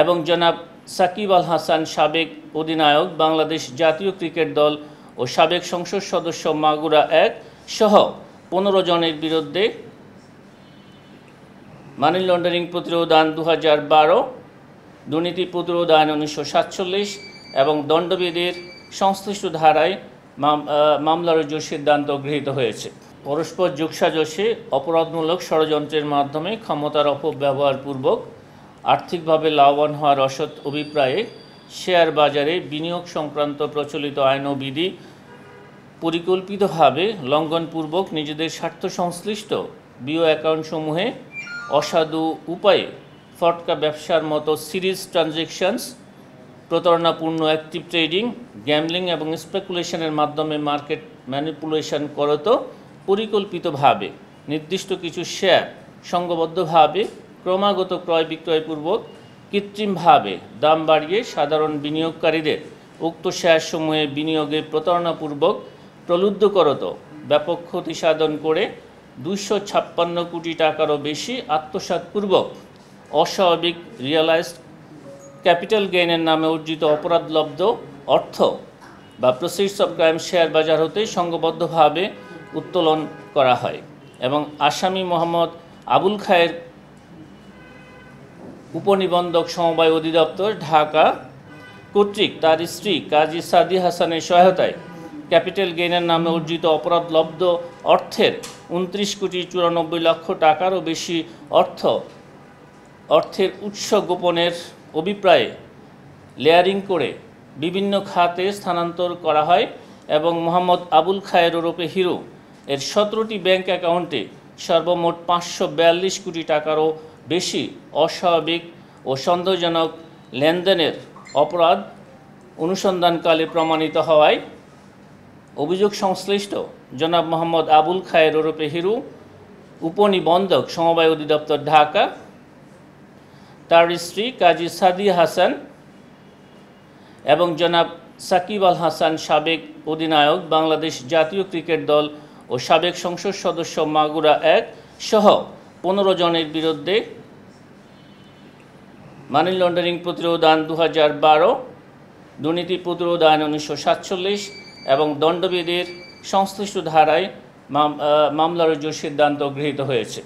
এবং জনাব সাকিব আল হাসান সাবেক অধিনায়ক বাংলাদেশ জাতীয় ক্রিকেট দল ও সাবেক সংসদ সদস্য মাগুরা ১ সহ ১৫ জনের বিরুদ্ধে মানি লন্ডারিং প্রতিরোধ আইন ২০১২, দুর্নীতি প্রতিরোধ আইন ১৯৪৭ এবং দণ্ডবিধির সংশ্লিষ্ট ধারায় মামলা রুজুর সিদ্ধান্ত গৃহীত হয়েছে। পরস্পর যোগসাজশে অপরাধমূলক ষড়যন্ত্রের মাধ্যমে ক্ষমতার অপব্যবহারপূর্বক আর্থিকভাবে লাভবান হওয়ার অসৎ অভিপ্রায়ে শেয়ার বাজারে বিনিয়োগ সংক্রান্ত প্রচলিত আইন ও বিধি পরিকল্পিতভাবে লঙ্ঘনপূর্বক নিজেদের স্বার্থ সংশ্লিষ্ট বিও অ্যাকাউন্টসমূহে অসাধু উপায়ে ফটকা ব্যবসার মতো সিরিজ ট্রানজ্যাকশনস, প্রতারণাপূর্ণ অ্যাক্টিভ ট্রেডিং, গ্যাম্বলিং এবং স্পেকুলেশনের মাধ্যমে মার্কেট ম্যানিপুলেশন করত পরিকল্পিতভাবে নির্দিষ্ট কিছু শেয়ার সংঘবদ্ধভাবে ক্রমাগত ক্রয় বিক্রয়পূর্বক কৃত্রিমভাবে দাম বাড়িয়ে সাধারণ বিনিয়োগকারীদের উক্ত শেয়ারসমূহে বিনিয়োগে প্রতারণাপূর্বক প্রলুব্ধ করত ব্যাপক ক্ষতি সাধন করে ২৫৬ কোটি টাকারও বেশি আত্মসাৎপূর্বক অস্বাভাবিক রিয়ালাইজড ক্যাপিটাল গেইনের নামে অর্জিত অপরাধলব্ধ অর্থ বা প্রসিডস অফ ক্রাইম শেয়ার বাজার হতে সংঘবদ্ধভাবে উত্তোলন করা হয় এবং আসামি মোহাম্মদ আবুল খায়ের উপনিবন্ধক সমবায় অধিদপ্তর ঢাকা কর্তৃক তার স্ত্রী কাজী সাদি হাসানের সহায়তায় ক্যাপিটাল গেইনের নামে অর্জিত অপরাধলব্ধ অর্থের ২৯,৯৪,০০,০০০ টাকারও বেশি অর্থের উৎস গোপনের অভিপ্রায়ে লেয়ারিং করে বিভিন্ন খাতে স্থানান্তর করা হয় এবং মোহাম্মদ আবুল খায়ের ওরফে হিরো এর ১৭টি ব্যাংক অ্যাকাউন্টে সর্বমোট ৫৪২ কোটি টাকারও বেশি অস্বাভাবিক ও সন্দেহজনক লেনদেনের অপরাধ অনুসন্ধানকালে প্রমাণিত হওয়ায় অভিযোগ সংশ্লিষ্ট জনাব মোহাম্মদ আবুল খায়ের ওরফে হিরু উপনিবন্ধক সমবায় অধিদপ্তর ঢাকা, তার স্ত্রী কাজী সাদিয়া হাসান এবং জনাব সাকিব আল হাসান সাবেক অধিনায়ক বাংলাদেশ জাতীয় ক্রিকেট দল ও সাবেক সংসদ সদস্য মাগুরা ১ সহ ১৫ জনের বিরুদ্ধে মানি লন্ডারিং প্রতিরোধ আইন ২০১২, দুর্নীতি প্রতিরোধ আইন ১৯৪৭ এবং দণ্ডবিধির সংশ্লিষ্ট ধারায় মামলা রুজুর সিদ্ধান্ত গৃহীত হয়েছে।